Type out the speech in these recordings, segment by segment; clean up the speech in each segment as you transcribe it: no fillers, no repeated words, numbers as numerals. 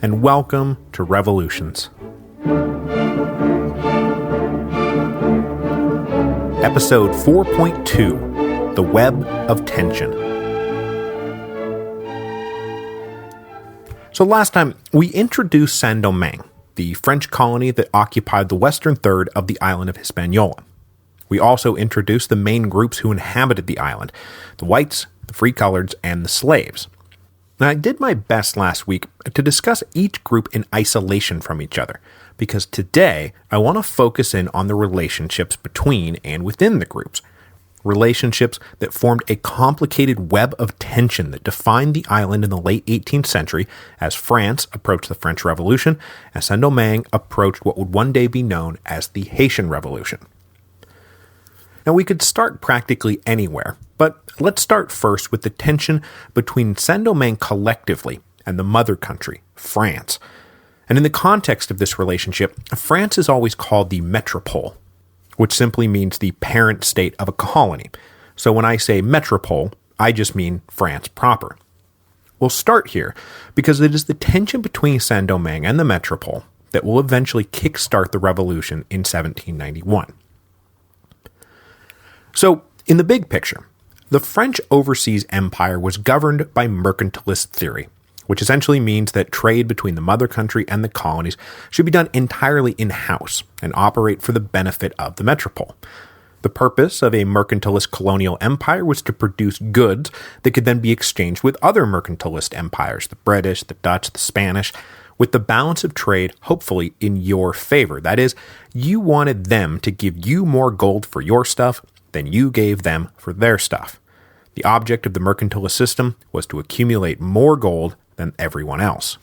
and welcome to Revolutions. Episode 4.2, The Web of Tension. So last time, we introduced Saint-Domingue, the French colony that occupied the western third of the island of Hispaniola. We also introduced the main groups who inhabited the island, the whites, the free-coloreds, and the slaves. Now, I did my best last week to discuss each group in isolation from each other, because today I want to focus in on the relationships between and within the groups. Relationships that formed a complicated web of tension that defined the island in the late 18th century as France approached the French Revolution and Saint-Domingue approached what would one day be known as the Haitian Revolution. Now, we could start practically anywhere, but let's start first with the tension between Saint-Domingue collectively and the mother country, France. And in the context of this relationship, France is always called the métropole, which simply means the parent state of a colony. So when I say métropole, I just mean France proper. We'll start here because it is the tension between Saint-Domingue and the métropole that will eventually kickstart the revolution in 1791. So, in the big picture, the French overseas empire was governed by mercantilist theory, which essentially means that trade between the mother country and the colonies should be done entirely in-house and operate for the benefit of the metropole. The purpose of a mercantilist colonial empire was to produce goods that could then be exchanged with other mercantilist empires, the British, the Dutch, the Spanish, with the balance of trade hopefully in your favor. That is, you wanted them to give you more gold for your stuff than you gave them for their stuff. The object of the mercantilist system was to accumulate more gold than everyone else.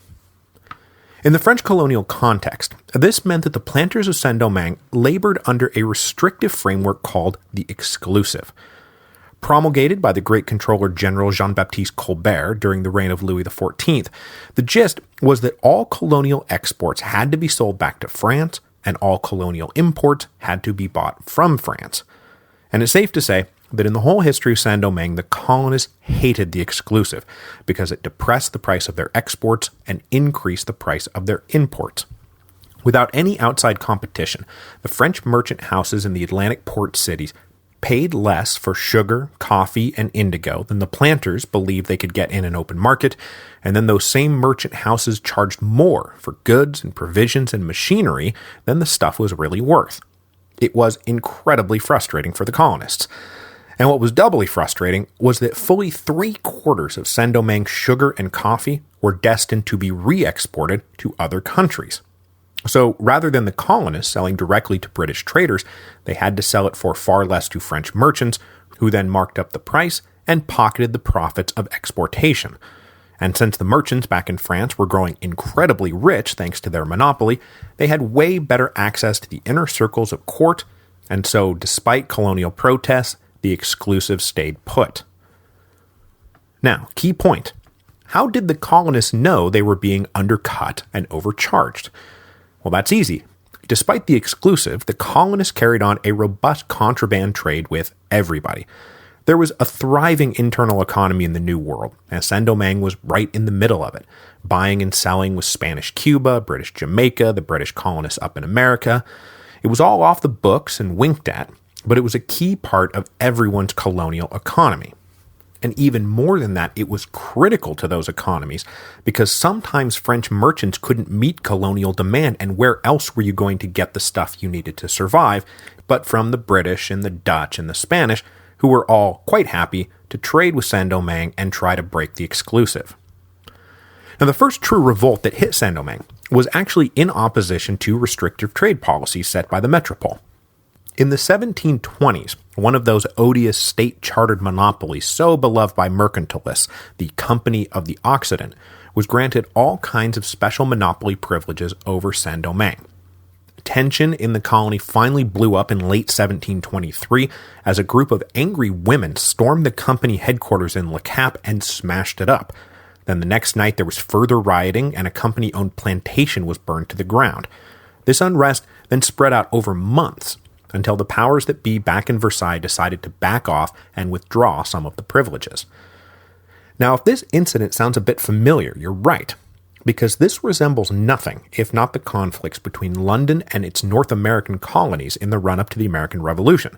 In the French colonial context, this meant that the planters of Saint-Domingue labored under a restrictive framework called the exclusive. Promulgated by the great controller General Jean-Baptiste Colbert during the reign of Louis XIV, the gist was that all colonial exports had to be sold back to France, and all colonial imports had to be bought from France. And it's safe to say that in the whole history of Saint-Domingue, the colonists hated the exclusive because it depressed the price of their exports and increased the price of their imports. Without any outside competition, the French merchant houses in the Atlantic port cities paid less for sugar, coffee, and indigo than the planters believed they could get in an open market, and then those same merchant houses charged more for goods and provisions and machinery than the stuff was really worth. It was incredibly frustrating for the colonists. And what was doubly frustrating was that fully 3/4 of Saint-Domingue's sugar and coffee were destined to be re-exported to other countries. So rather than the colonists selling directly to British traders, they had to sell it for far less to French merchants, who then marked up the price and pocketed the profits of exportation. And since the merchants back in France were growing incredibly rich thanks to their monopoly, they had way better access to the inner circles of court, and so despite colonial protests, the exclusive stayed put. Now, key point. How did the colonists know they were being undercut and overcharged? Well, that's easy. Despite the exclusive, the colonists carried on a robust contraband trade with everybody. There was a thriving internal economy in the New World, and Saint-Domingue was right in the middle of it, buying and selling with Spanish Cuba, British Jamaica, the British colonists up in America. It was all off the books and winked at, but it was a key part of everyone's colonial economy. And even more than that, it was critical to those economies because sometimes French merchants couldn't meet colonial demand, and where else were you going to get the stuff you needed to survive but from the British and the Dutch and the Spanish, who were all quite happy to trade with Saint-Domingue and try to break the exclusive. Now, the first true revolt that hit Saint-Domingue was actually in opposition to restrictive trade policies set by the metropole. In the 1720s, one of those odious state-chartered monopolies so beloved by mercantilists, the Company of the Occident, was granted all kinds of special monopoly privileges over Saint-Domingue. Tension in the colony finally blew up in late 1723 as a group of angry women stormed the company headquarters in Le Cap and smashed it up. Then the next night there was further rioting and a company-owned plantation was burned to the ground. This unrest then spread out over months until the powers that be back in Versailles decided to back off and withdraw some of the privileges. Now, if this incident sounds a bit familiar, you're right. because this resembles nothing if not the conflicts between London and its North American colonies in the run-up to the American Revolution.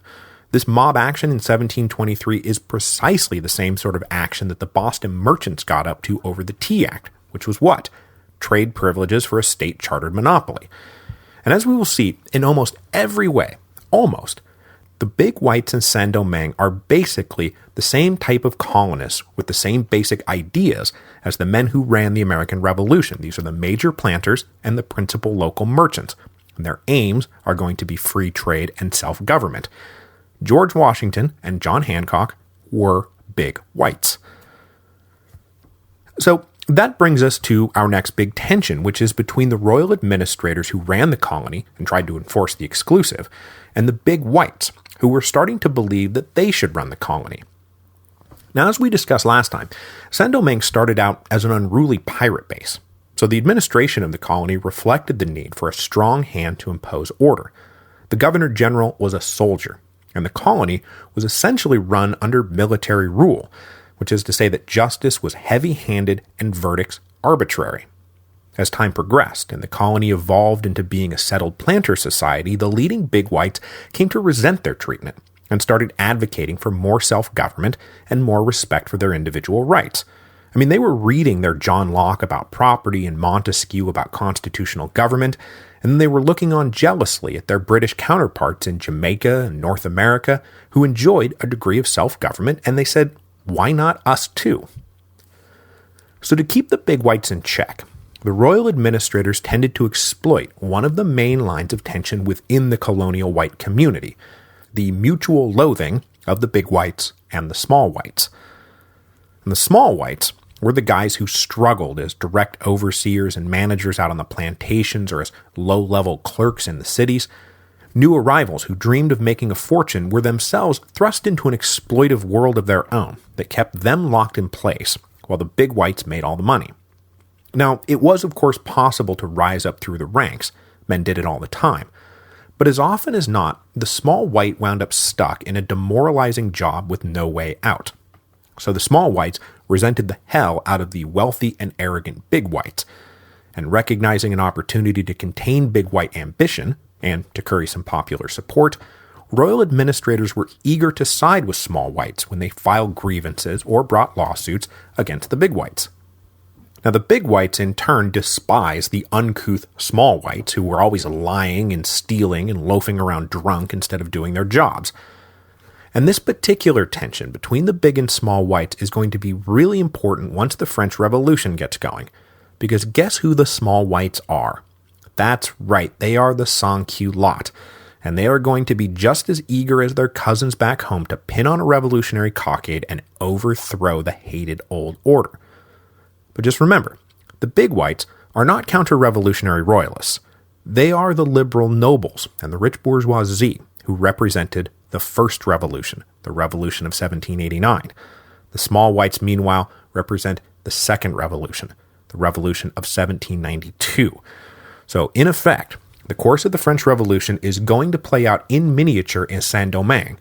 This mob action in 1723 is precisely the same sort of action that the Boston merchants got up to over the Tea Act, which was what? Trade privileges for a state-chartered monopoly. And as we will see, in almost every way, the Big Whites in Saint-Domingue are basically the same type of colonists with the same basic ideas as the men who ran the American Revolution. These are the major planters and the principal local merchants, and their aims are going to be free trade and self-government. George Washington and John Hancock were Big Whites. So that brings us to our next big tension, which is between the royal administrators who ran the colony and tried to enforce the exclusive, and the Big Whites, who were starting to believe that they should run the colony. Now, as we discussed last time, Saint-Domingue started out as an unruly pirate base, so the administration of the colony reflected the need for a strong hand to impose order. The governor-general was a soldier, and the colony was essentially run under military rule, which is to say that justice was heavy-handed and verdicts arbitrary. As time progressed and the colony evolved into being a settled planter society, the leading Big Whites came to resent their treatment and started advocating for more self-government and more respect for their individual rights. I mean, they were reading their John Locke about property and Montesquieu about constitutional government, and then they were looking on jealously at their British counterparts in Jamaica and North America who enjoyed a degree of self-government, and they said, why not us too? So to keep the Big Whites in check, the royal administrators tended to exploit one of the main lines of tension within the colonial white community, the mutual loathing of the Big Whites and the Small Whites. And the Small Whites were the guys who struggled as direct overseers and managers out on the plantations or as low-level clerks in the cities. New arrivals who dreamed of making a fortune were themselves thrust into an exploitive world of their own that kept them locked in place, while the Big Whites made all the money. Now, it was of course possible to rise up through the ranks. Men did it all the time. But as often as not, the Small White wound up stuck in a demoralizing job with no way out. So the Small Whites resented the hell out of the wealthy and arrogant Big Whites, and recognizing an opportunity to contain Big White ambition, and to curry some popular support, royal administrators were eager to side with Small Whites when they filed grievances or brought lawsuits against the Big Whites. Now, the Big Whites in turn despised the uncouth Small Whites who were always lying and stealing and loafing around drunk instead of doing their jobs. And this particular tension between the Big and Small Whites is going to be really important once the French Revolution gets going. Because guess who the Small Whites are? That's right, they are the sans-culottes, and they are going to be just as eager as their cousins back home to pin on a revolutionary cockade and overthrow the hated old order. But just remember, the Big Whites are not counter-revolutionary royalists. They are the liberal nobles and the rich bourgeoisie who represented the First Revolution, the Revolution of 1789. The Small Whites, meanwhile, represent the Second Revolution, the Revolution of 1792. So, in effect, the course of the French Revolution is going to play out in miniature in Saint-Domingue,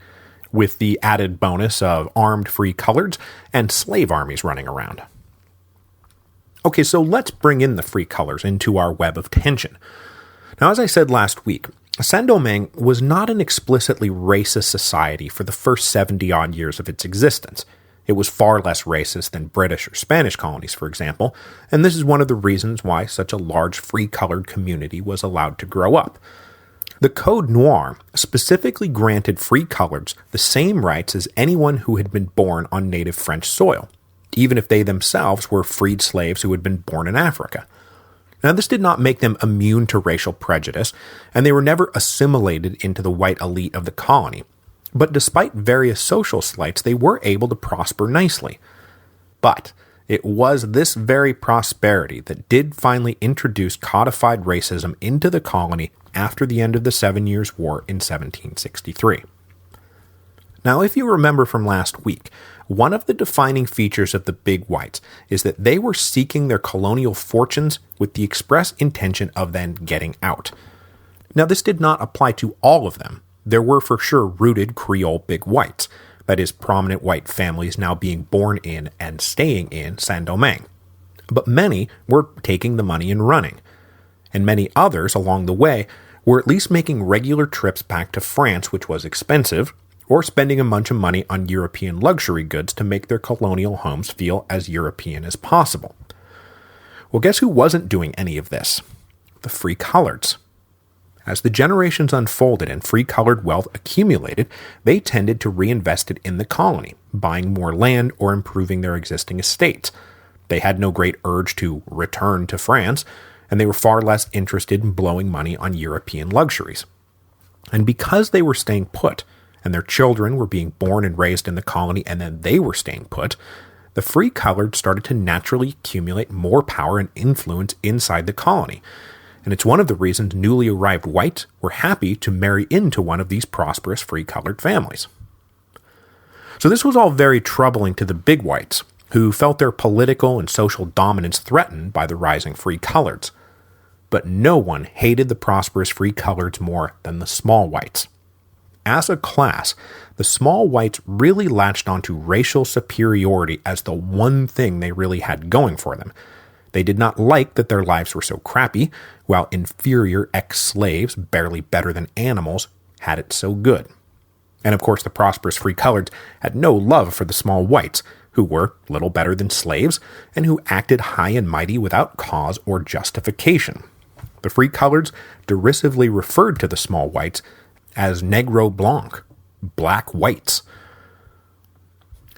with the added bonus of armed free coloreds and slave armies running around. Okay, so let's bring in the free colors into our web of tension. Now, as I said last week, Saint-Domingue was not an explicitly racist society for the first 70-odd years of its existence. It was far less racist than British or Spanish colonies, for example, and this is one of the reasons why such a large free-colored community was allowed to grow up. The Code Noir specifically granted free coloreds the same rights as anyone who had been born on native French soil, even if they themselves were freed slaves who had been born in Africa. Now, this did not make them immune to racial prejudice, and they were never assimilated into the white elite of the colony. But despite various social slights, they were able to prosper nicely. But it was this very prosperity that did finally introduce codified racism into the colony after the end of the 7 Years' War in 1763. Now, if you remember from last week, one of the defining features of the Big Whites is that they were seeking their colonial fortunes with the express intention of then getting out. Now, this did not apply to all of them. There were for sure rooted Creole Big Whites, that is, prominent white families now being born in and staying in Saint-Domingue. But many were taking the money and running, and many others along the way were at least making regular trips back to France, which was expensive, or spending a bunch of money on European luxury goods to make their colonial homes feel as European as possible. Well, guess who wasn't doing any of this? The free-coloreds. As the generations unfolded and free-colored wealth accumulated, they tended to reinvest it in the colony, buying more land or improving their existing estates. They had no great urge to return to France, and they were far less interested in blowing money on European luxuries. And because they were staying put, and their children were being born and raised in the colony and then they were staying put, the free-colored started to naturally accumulate more power and influence inside the colony. And it's one of the reasons newly arrived whites were happy to marry into one of these prosperous free-colored families. So this was all very troubling to the big whites, who felt their political and social dominance threatened by the rising free-coloreds. But no one hated the prosperous free-coloreds more than the small whites. As a class, the small whites really latched onto racial superiority as the one thing they really had going for them. They did not like that their lives were so crappy, while inferior ex-slaves, barely better than animals, had it so good. And of course the prosperous free-coloreds had no love for the small whites, who were little better than slaves, and who acted high and mighty without cause or justification. The free-coloreds derisively referred to the small whites as Negro Blanc, black whites.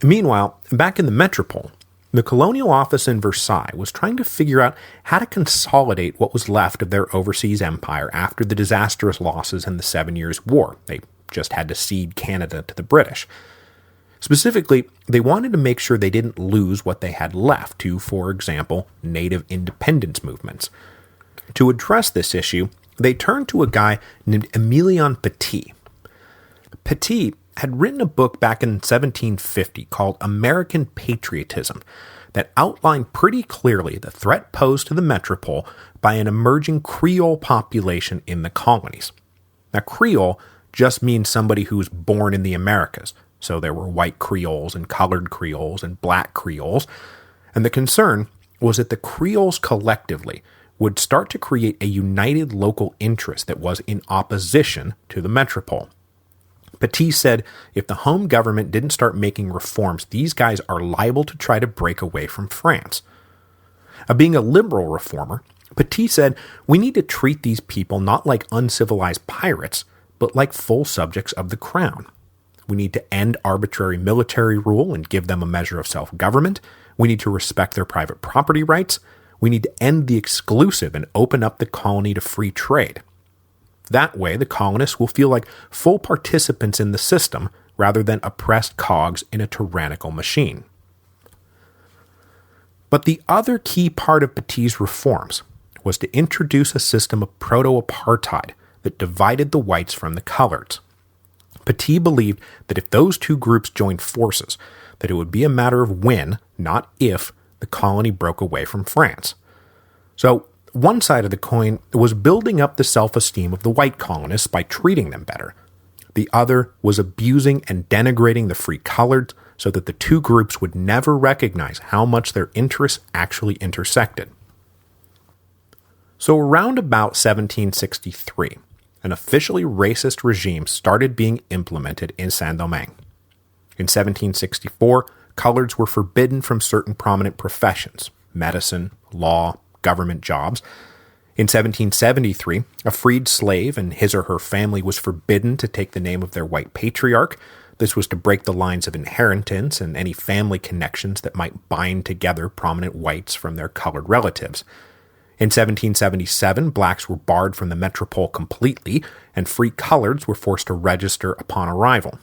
Meanwhile, back in the metropole, the colonial office in Versailles was trying to figure out how to consolidate what was left of their overseas empire after the disastrous losses in the 7 Years' War. They just had to cede Canada to the British. Specifically, they wanted to make sure they didn't lose what they had left to, for example, native independence movements. To address this issue, they turned to a guy named Émile Petit. Petit had written a book back in 1750 called American Patriotism that outlined pretty clearly the threat posed to the metropole by an emerging Creole population in the colonies. Now, Creole just means somebody who was born in the Americas, so there were white Creoles and colored Creoles and black Creoles, and the concern was that the Creoles collectively would start to create a united local interest that was in opposition to the metropole. Petit said if the home government didn't start making reforms, these guys are liable to try to break away from France. Being a liberal reformer, Petit said we need to treat these people not like uncivilized pirates, but like full subjects of the crown. We need to end arbitrary military rule and give them a measure of self-government. We need to respect their private property rights. We need to end the exclusive and open up the colony to free trade. That way, the colonists will feel like full participants in the system rather than oppressed cogs in a tyrannical machine. But the other key part of Petit's reforms was to introduce a system of proto-apartheid that divided the whites from the coloreds. Petit believed that if those two groups joined forces, that it would be a matter of when, not if, the colony broke away from France. So, one side of the coin was building up the self-esteem of the white colonists by treating them better. The other was abusing and denigrating the free-coloreds so that the two groups would never recognize how much their interests actually intersected. So around about 1763, an officially racist regime started being implemented in Saint-Domingue. In 1764, coloreds were forbidden from certain prominent professions, medicine, law, government jobs. In 1773, a freed slave and his or her family was forbidden to take the name of their white patriarch. This was to break the lines of inheritance and any family connections that might bind together prominent whites from their colored relatives. In 1777, blacks were barred from the metropole completely, and free coloreds were forced to register upon arrival.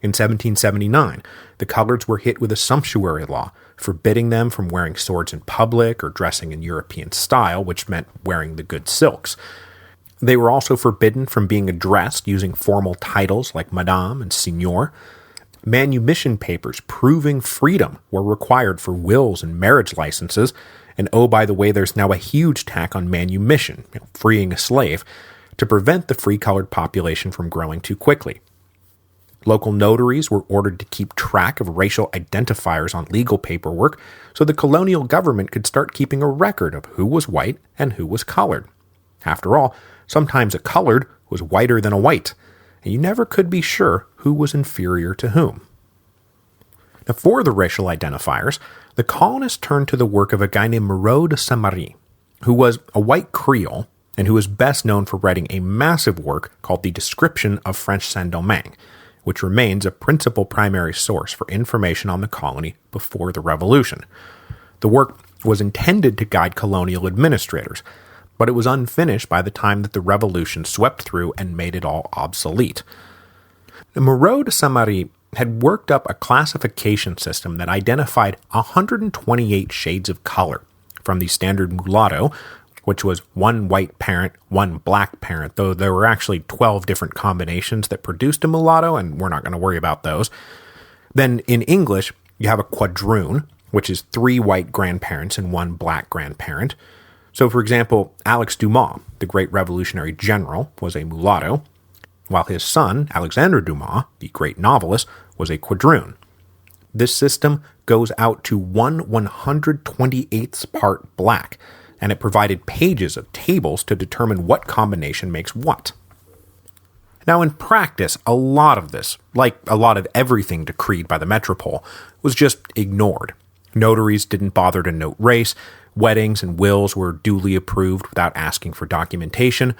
In 1779, the coloreds were hit with a sumptuary law, forbidding them from wearing swords in public or dressing in European style, which meant wearing the good silks. They were also forbidden from being addressed using formal titles like Madame and Signor. Manumission papers proving freedom were required for wills and marriage licenses, and oh, by the way, there's now a huge tax on manumission, freeing a slave, to prevent the free-colored population from growing too quickly. Local notaries were ordered to keep track of racial identifiers on legal paperwork so the colonial government could start keeping a record of who was white and who was colored. After all, sometimes a colored was whiter than a white, and you never could be sure who was inferior to whom. Now, for the racial identifiers, the colonists turned to the work of a guy named Moreau de Saint-Marie, who was a white Creole and who was best known for writing a massive work called The Description of French Saint-Domingue, which remains a principal primary source for information on the colony before the Revolution. The work was intended to guide colonial administrators, but it was unfinished by the time that the Revolution swept through and made it all obsolete. Moreau de Saint-Marie had worked up a classification system that identified 128 shades of color, from the standard mulatto, which was one white parent, one black parent, though there were actually 12 different combinations that produced a mulatto, and we're not going to worry about those. Then in English, you have a quadroon, which is 3 white grandparents and 1 black grandparent. So, for example, Alex Dumas, the great revolutionary general, was a mulatto, while his son, Alexandre Dumas, the great novelist, was a quadroon. This system goes out to 1/128th part black, and it provided pages of tables to determine what combination makes what. Now, in practice, a lot of this, like a lot of everything decreed by the metropole, was just ignored. Notaries didn't bother to note race, weddings and wills were duly approved without asking for documentation,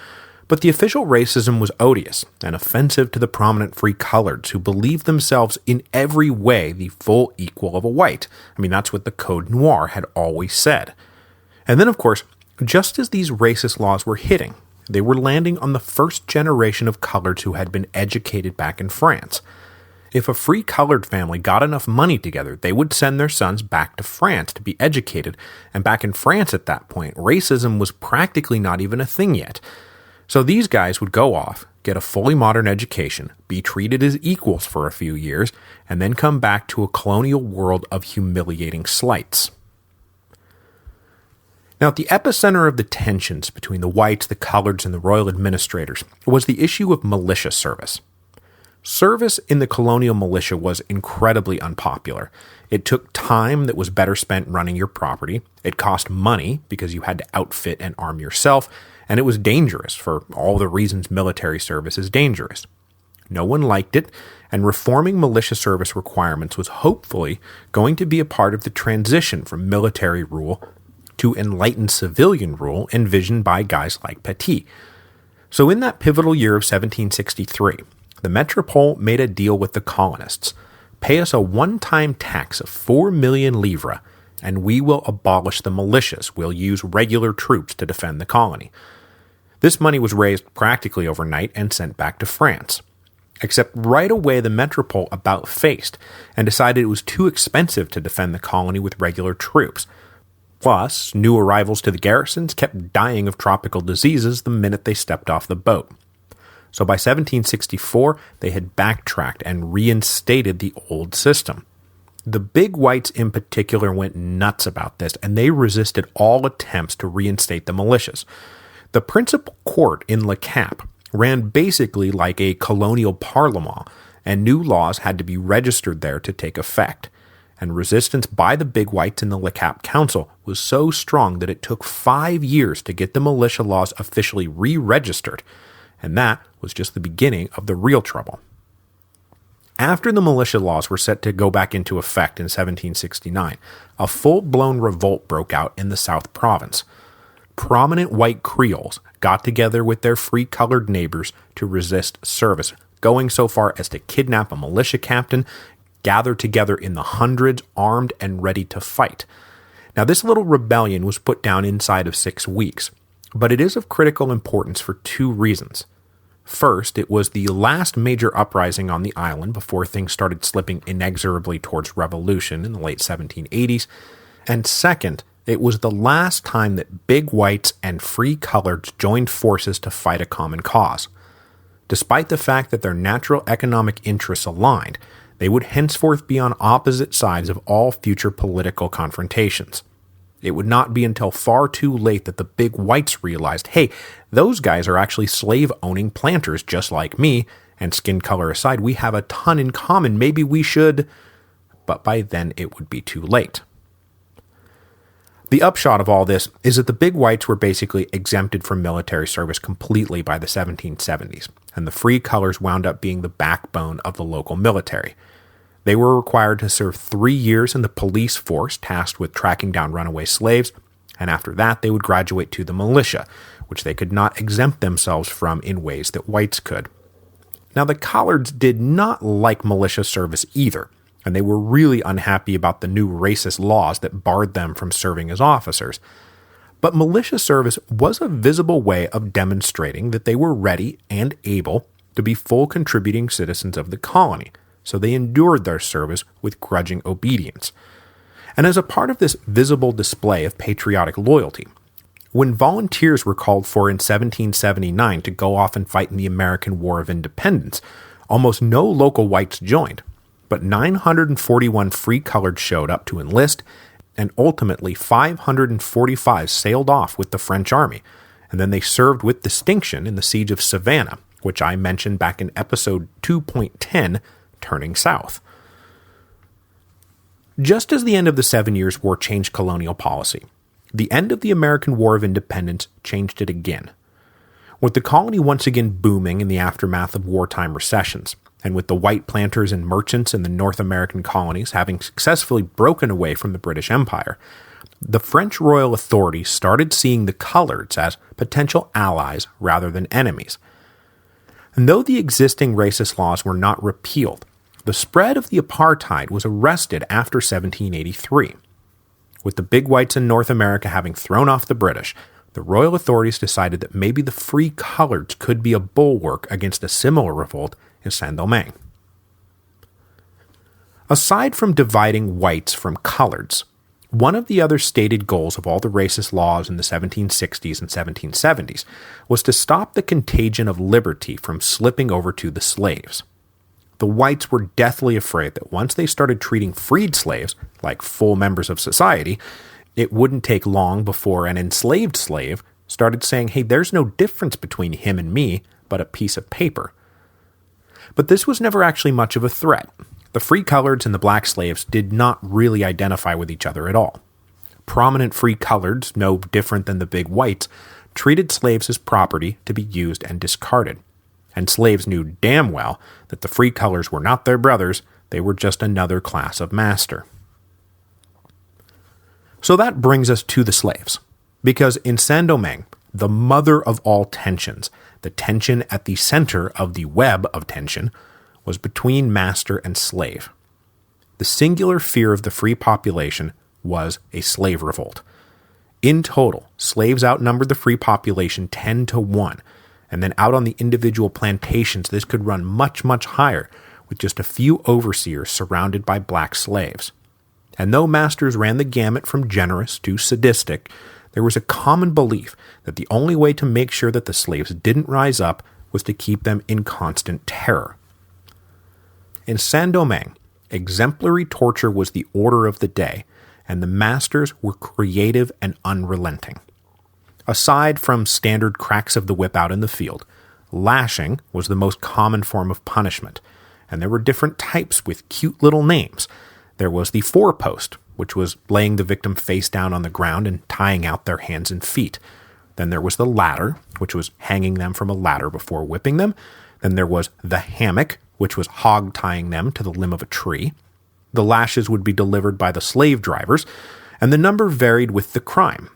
but the official racism was odious and offensive to the prominent free coloreds who believed themselves in every way the full equal of a white. I mean, that's what the Code Noir had always said. And then, of course, just as these racist laws were hitting, they were landing on the first generation of coloreds who had been educated back in France. If a free colored family got enough money together, they would send their sons back to France to be educated, and back in France at that point, racism was practically not even a thing yet. So these guys would go off, get a fully modern education, be treated as equals for a few years, and then come back to a colonial world of humiliating slights. Now, at the epicenter of the tensions between the whites, the coloreds, and the royal administrators was the issue of militia service. Service in the colonial militia was incredibly unpopular. It took time that was better spent running your property, it cost money because you had to outfit and arm yourself, and it was dangerous for all the reasons military service is dangerous. No one liked it, and reforming militia service requirements was hopefully going to be a part of the transition from military rule to enlightened civilian rule envisioned by guys like Petit. So in that pivotal year of 1763, the metropole made a deal with the colonists. Pay us a one-time tax of 4 million livres, and we will abolish the militias. We'll use regular troops to defend the colony. This money was raised practically overnight and sent back to France. Except right away the metropole about faced and decided it was too expensive to defend the colony with regular troops. Plus, new arrivals to the garrisons kept dying of tropical diseases the minute they stepped off the boat. So by 1764, they had backtracked and reinstated the old system. The big whites in particular went nuts about this, and they resisted all attempts to reinstate the militias. The principal court in Le Cap ran basically like a colonial parlement, and new laws had to be registered there to take effect. And resistance by the big whites in the Le Cap Council was so strong that it took 5 years to get the militia laws officially re-registered, and that was just the beginning of the real trouble. After the militia laws were set to go back into effect in 1769, a full-blown revolt broke out in the South Province. Prominent white Creoles got together with their free-colored neighbors to resist service, going so far as to kidnap a militia captain, gather together in the hundreds, armed and ready to fight. Now, this little rebellion was put down inside of 6 weeks, but it is of critical importance for 2 reasons. First, it was the last major uprising on the island before things started slipping inexorably towards revolution in the late 1780s, and second, it was the last time that big whites and free coloreds joined forces to fight a common cause. Despite the fact that their natural economic interests aligned, they would henceforth be on opposite sides of all future political confrontations. It would not be until far too late that the big whites realized, hey, those guys are actually slave-owning planters just like me, and skin color aside, we have a ton in common. Maybe we should, but by then it would be too late. The upshot of all this is that the big whites were basically exempted from military service completely by the 1770s, and the free colors wound up being the backbone of the local military. They were required to serve 3 years in the police force tasked with tracking down runaway slaves, and after that they would graduate to the militia, which they could not exempt themselves from in ways that whites could. Now, the Collards did not like militia service either, and they were really unhappy about the new racist laws that barred them from serving as officers. But militia service was a visible way of demonstrating that they were ready and able to be full contributing citizens of the colony, so they endured their service with grudging obedience. And as a part of this visible display of patriotic loyalty, when volunteers were called for in 1779 to go off and fight in the American War of Independence, almost no local whites joined, but 941 free-colored showed up to enlist, and ultimately 545 sailed off with the French army, and then they served with distinction in the Siege of Savannah, which I mentioned back in episode 2.10, Turning South. Just as the end of the 7 Years' War changed colonial policy, the end of the American War of Independence changed it again. With the colony once again booming in the aftermath of wartime recessions, and with the white planters and merchants in the North American colonies having successfully broken away from the British Empire, the French royal authorities started seeing the Collards as potential allies rather than enemies. And though the existing racist laws were not repealed, the spread of the apartheid was arrested after 1783. With the big whites in North America having thrown off the British, the royal authorities decided that maybe the free Collards could be a bulwark against a similar revolt in Saint-Domingue. Aside from dividing whites from Collards, one of the other stated goals of all the racist laws in the 1760s and 1770s was to stop the contagion of liberty from slipping over to the slaves. The whites were deathly afraid that once they started treating freed slaves like full members of society, it wouldn't take long before an enslaved slave started saying, hey, there's no difference between him and me but a piece of paper. But this was never actually much of a threat. The free Collards and the black slaves did not really identify with each other at all. Prominent free Collards, no different than the big whites, treated slaves as property to be used and discarded. And slaves knew damn well that the free Colors were not their brothers, they were just another class of master. So that brings us to the slaves, because in Saint-Domingue, the mother of all tensions, the tension at the center of the web of tension, was between master and slave. The singular fear of the free population was a slave revolt. In total, slaves outnumbered the free population 10-1, and then out on the individual plantations this could run much, much higher, with just a few overseers surrounded by black slaves. And though masters ran the gamut from generous to sadistic, there was a common belief that the only way to make sure that the slaves didn't rise up was to keep them in constant terror. In Saint-Domingue, exemplary torture was the order of the day, and the masters were creative and unrelenting. Aside from standard cracks of the whip out in the field, lashing was the most common form of punishment, and there were different types with cute little names. There was the four-post, which was laying the victim face down on the ground and tying out their hands and feet. Then there was the ladder, which was hanging them from a ladder before whipping them. Then there was the hammock, which was hog-tying them to the limb of a tree. The lashes would be delivered by the slave drivers, and the number varied with the crime.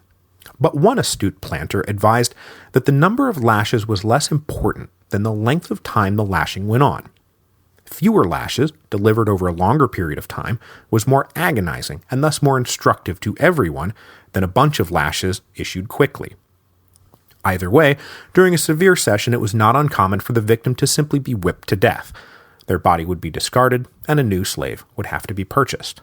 But one astute planter advised that the number of lashes was less important than the length of time the lashing went on. Fewer lashes, delivered over a longer period of time, was more agonizing and thus more instructive to everyone than a bunch of lashes issued quickly. Either way, during a severe session it was not uncommon for the victim to simply be whipped to death. Their body would be discarded, and a new slave would have to be purchased.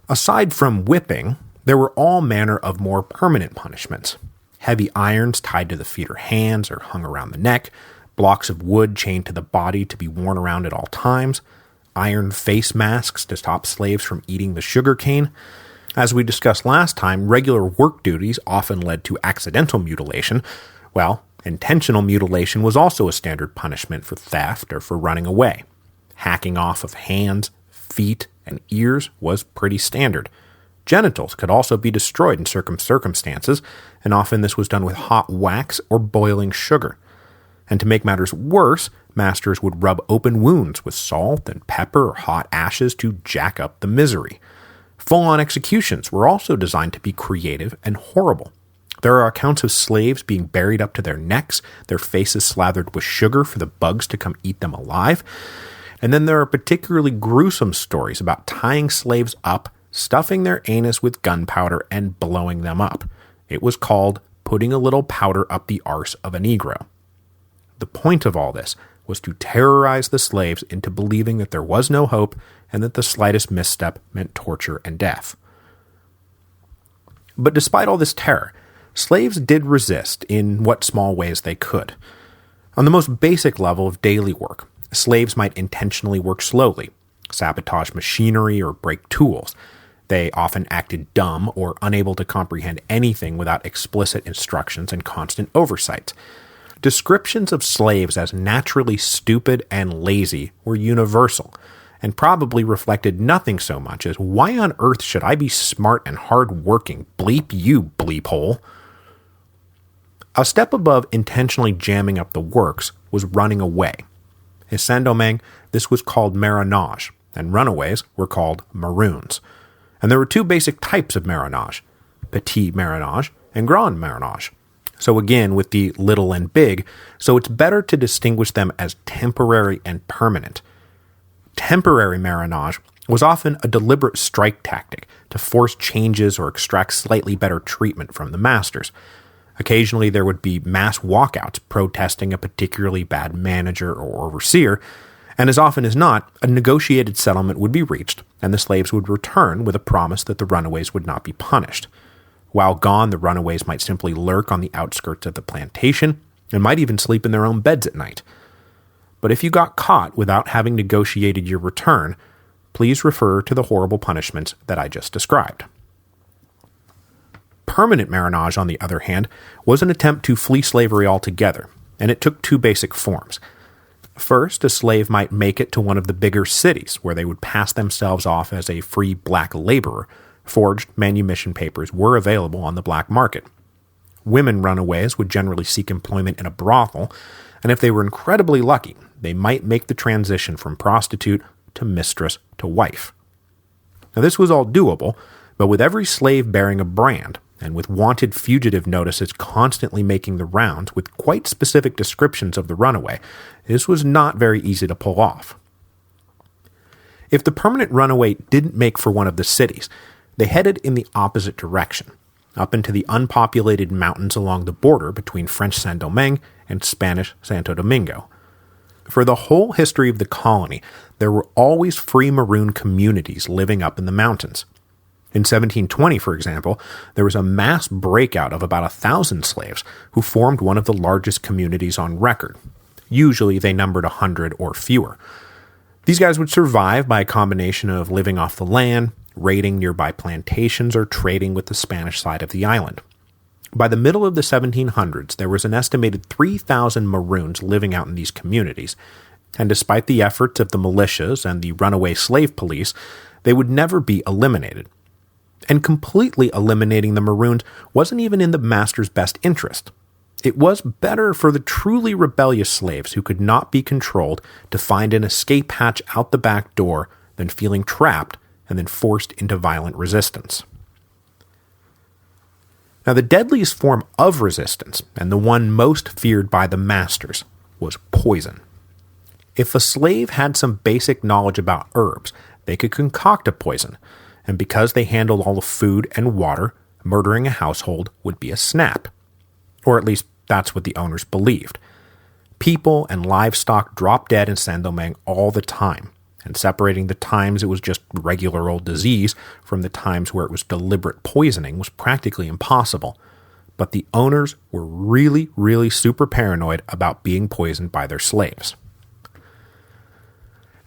Aside from whipping, there were all manner of more permanent punishments. Heavy irons tied to the feet or hands or hung around the neck, blocks of wood chained to the body to be worn around at all times, iron face masks to stop slaves from eating the sugar cane. As we discussed last time, regular work duties often led to accidental mutilation. Well, Intentional mutilation was also a standard punishment for theft or for running away. Hacking off of hands, feet, and ears was pretty standard. Genitals could also be destroyed in circumstances, and often this was done with hot wax or boiling sugar. And to make matters worse, masters would rub open wounds with salt and pepper or hot ashes to jack up the misery. Full-on executions were also designed to be creative and horrible. There are accounts of slaves being buried up to their necks, their faces slathered with sugar for the bugs to come eat them alive. And then there are particularly gruesome stories about tying slaves up, stuffing their anus with gunpowder, and blowing them up. It was called putting a little powder up the arse of a Negro. The point of all this was to terrorize the slaves into believing that there was no hope and that the slightest misstep meant torture and death. But despite all this terror, slaves did resist in what small ways they could. On the most basic level of daily work, slaves might intentionally work slowly, sabotage machinery, or break tools. They often acted dumb or unable to comprehend anything without explicit instructions and constant oversight. Descriptions of slaves as naturally stupid and lazy were universal, and probably reflected nothing so much as, why on earth should I be smart and hard-working? Bleep you, bleep hole. A step above intentionally jamming up the works was running away. In Saint-Domingue, this was called marronage, and runaways were called maroons. And there were two basic types of marronage, petit marronage and grand marronage. So again, with the little and big, so it's better to distinguish them as temporary and permanent. Temporary marronage was often a deliberate strike tactic to force changes or extract slightly better treatment from the masters. Occasionally there would be mass walkouts protesting a particularly bad manager or overseer, and as often as not, a negotiated settlement would be reached, and the slaves would return with a promise that the runaways would not be punished. While gone, the runaways might simply lurk on the outskirts of the plantation, and might even sleep in their own beds at night. But if you got caught without having negotiated your return, please refer to the horrible punishments that I just described. Permanent marronage, on the other hand, was an attempt to flee slavery altogether, and it took two basic forms. First, a slave might make it to one of the bigger cities, where they would pass themselves off as a free black laborer. Forged manumission papers were available on the black market. Women runaways would generally seek employment in a brothel, and if they were incredibly lucky, they might make the transition from prostitute to mistress to wife. Now this was all doable, but with every slave bearing a brand, and with wanted fugitive notices constantly making the rounds with quite specific descriptions of the runaway, this was not very easy to pull off. If the permanent runaway didn't make for one of the cities, they headed in the opposite direction, up into the unpopulated mountains along the border between French Saint-Domingue and Spanish Santo Domingo. For the whole history of the colony, there were always free maroon communities living up in the mountains. In 1720, for example, there was a mass breakout of about 1,000 slaves who formed one of the largest communities on record. Usually they numbered 100 or fewer. These guys would survive by a combination of living off the land, raiding nearby plantations, or trading with the Spanish side of the island. By the middle of the 1700s, there was an estimated 3,000 Maroons living out in these communities, and despite the efforts of the militias and the runaway slave police, they would never be eliminated. And completely eliminating the Maroons wasn't even in the master's best interest. It was better for the truly rebellious slaves who could not be controlled to find an escape hatch out the back door than feeling trapped and then forced into violent resistance. Now, the deadliest form of resistance, and the one most feared by the masters, was poison. If a slave had some basic knowledge about herbs, they could concoct a poison, and because they handled all the food and water, murdering a household would be a snap. Or at least that's what the owners believed. People and livestock dropped dead in Saint-Domingue all the time, and separating the times it was just regular old disease from the times where it was deliberate poisoning was practically impossible. But the owners were really, really super paranoid about being poisoned by their slaves.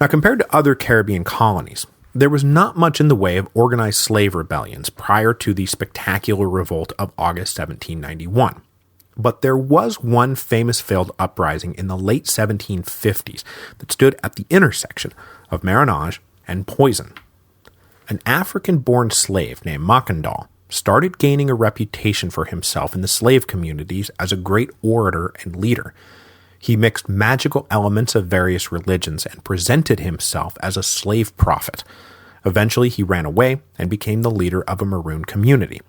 Now, compared to other Caribbean colonies, there was not much in the way of organized slave rebellions prior to the spectacular revolt of August 1791. But there was one famous failed uprising in the late 1750s that stood at the intersection of marronage and poison. An African-born slave named Mackandal started gaining a reputation for himself in the slave communities as a great orator and leader. He mixed magical elements of various religions and presented himself as a slave prophet. Eventually, he ran away and became the leader of a maroon community.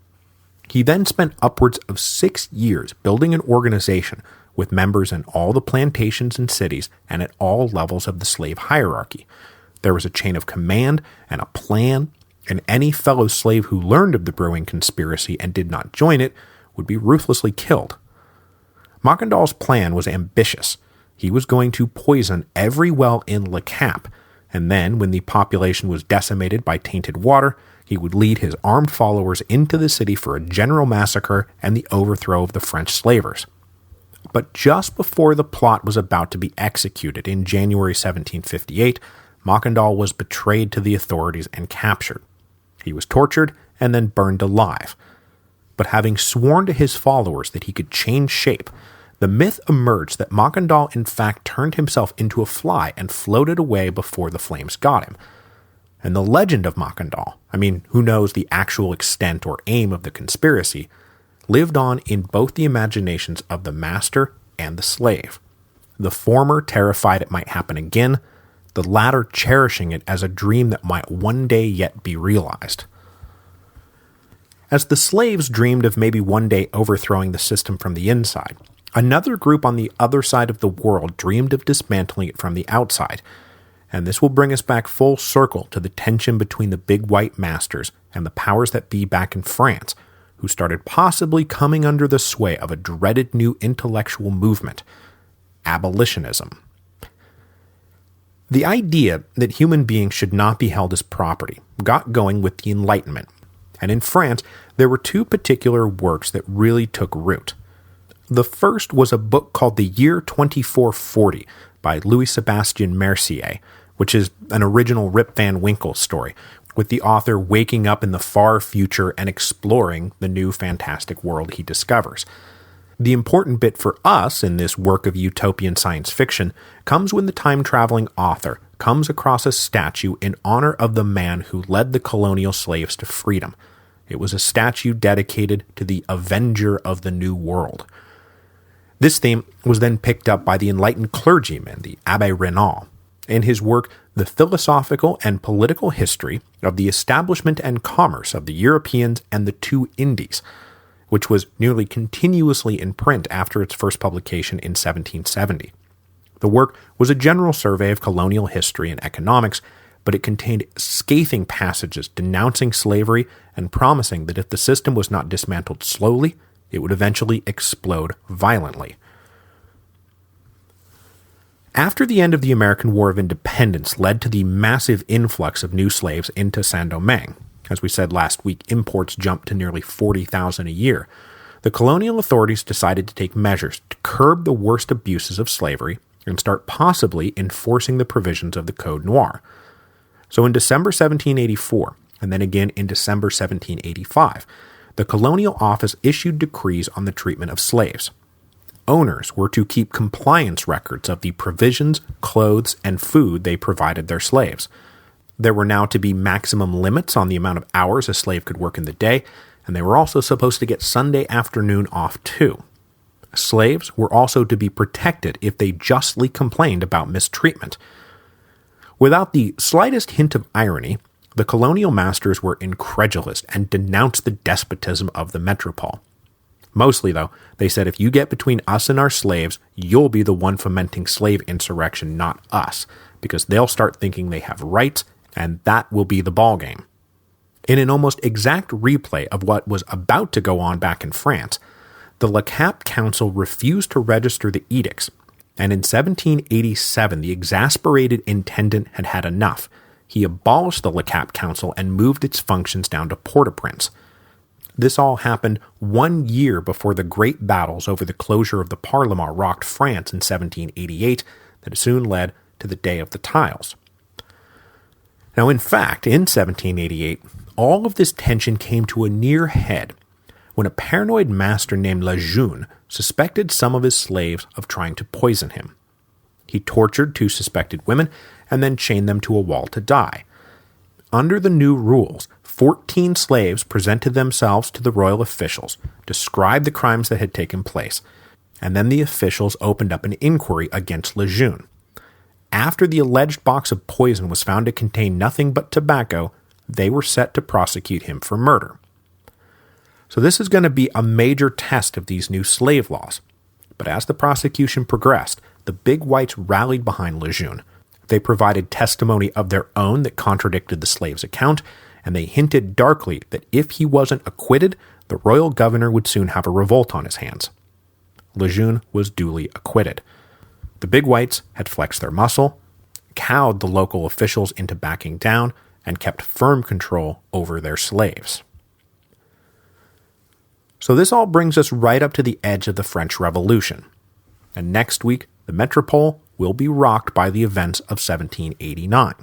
He then spent upwards of 6 years building an organization with members in all the plantations and cities and at all levels of the slave hierarchy. There was a chain of command and a plan, and any fellow slave who learned of the brewing conspiracy and did not join it would be ruthlessly killed. Mackandal's plan was ambitious. He was going to poison every well in Le Cap, and then, when the population was decimated by tainted water, he would lead his armed followers into the city for a general massacre and the overthrow of the French slavers. But just before the plot was about to be executed in January 1758, Mackandal was betrayed to the authorities and captured. He was tortured and then burned alive. But having sworn to his followers that he could change shape, the myth emerged that Mackandal in fact turned himself into a fly and floated away before the flames got him. And the legend of Mackandal, who knows the actual extent or aim of the conspiracy, lived on in both the imaginations of the master and the slave. The former terrified it might happen again, the latter cherishing it as a dream that might one day yet be realized. As the slaves dreamed of maybe one day overthrowing the system from the inside, another group on the other side of the world dreamed of dismantling it from the outside. And this will bring us back full circle to the tension between the big white masters and the powers that be back in France, who started possibly coming under the sway of a dreaded new intellectual movement, abolitionism. The idea that human beings should not be held as property got going with the Enlightenment, and in France there were two particular works that really took root. The first was a book called The Year 2440 by Louis Sebastian Mercier, which is an original Rip Van Winkle story, with the author waking up in the far future and exploring the new fantastic world he discovers. The important bit for us in this work of utopian science fiction comes when the time-traveling author comes across a statue in honor of the man who led the colonial slaves to freedom. It was a statue dedicated to the Avenger of the New World. This theme was then picked up by the enlightened clergyman, the Abbé Raynal, in his work The Philosophical and Political History of the Establishment and Commerce of the Europeans and the Two Indies, which was nearly continuously in print after its first publication in 1770. The work was a general survey of colonial history and economics, but it contained scathing passages denouncing slavery and promising that if the system was not dismantled slowly, it would eventually explode violently. After the end of the American War of Independence led to the massive influx of new slaves into Saint-Domingue, as we said last week, imports jumped to nearly 40,000 a year, the colonial authorities decided to take measures to curb the worst abuses of slavery and start possibly enforcing the provisions of the Code Noir. So in December 1784, and then again in December 1785, the Colonial Office issued decrees on the treatment of slaves. Owners were to keep compliance records of the provisions, clothes, and food they provided their slaves. There were now to be maximum limits on the amount of hours a slave could work in the day, and they were also supposed to get Sunday afternoon off too. Slaves were also to be protected if they justly complained about mistreatment. Without the slightest hint of irony, the colonial masters were incredulous and denounced the despotism of the metropole. Mostly, though, they said if you get between us and our slaves, you'll be the one fomenting slave insurrection, not us, because they'll start thinking they have rights, and that will be the ballgame. In an almost exact replay of what was about to go on back in France, the Le Cap Council refused to register the edicts, and in 1787 the exasperated intendant had had enough. He abolished the Le Cap Council and moved its functions down to Port-au-Prince. This all happened 1 year before the great battles over the closure of the Parlement rocked France in 1788 that soon led to the Day of the Tiles. Now, in fact, in 1788, all of this tension came to a near head when a paranoid master named Lejeune suspected some of his slaves of trying to poison him. He tortured 2 suspected women and then chained them to a wall to die. Under the new rules, 14 slaves presented themselves to the royal officials, described the crimes that had taken place, and then the officials opened up an inquiry against Lejeune. After the alleged box of poison was found to contain nothing but tobacco, they were set to prosecute him for murder. So this is going to be a major test of these new slave laws. But as the prosecution progressed, the big whites rallied behind Lejeune. They provided testimony of their own that contradicted the slave's account, and they hinted darkly that if he wasn't acquitted, the royal governor would soon have a revolt on his hands. Lejeune was duly acquitted. The big whites had flexed their muscle, cowed the local officials into backing down, and kept firm control over their slaves. So this all brings us right up to the edge of the French Revolution. And next week, the metropole will be rocked by the events of 1789.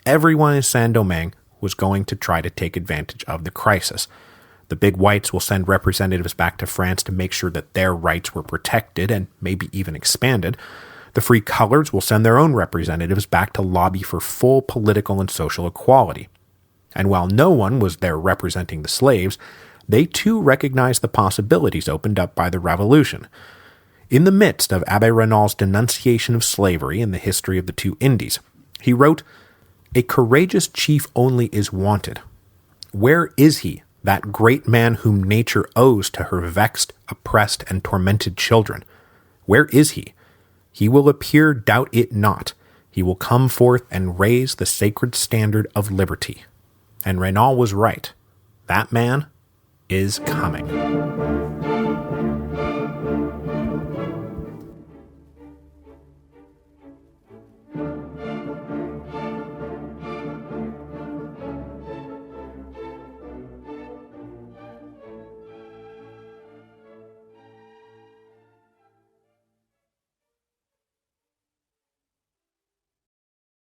Everyone in Saint-Domingue was going to try to take advantage of the crisis. The big whites will send representatives back to France to make sure that their rights were protected and maybe even expanded. The free colors will send their own representatives back to lobby for full political and social equality. And while no one was there representing the slaves, they too recognized the possibilities opened up by the revolution. In the midst of Abbé Raynal's denunciation of slavery in the history of the 2 Indies, he wrote, "A courageous chief only is wanted. Where is he, that great man whom nature owes to her vexed, oppressed, and tormented children? Where is he? He will appear, doubt it not. He will come forth and raise the sacred standard of liberty." And Raynal was right. That man is coming.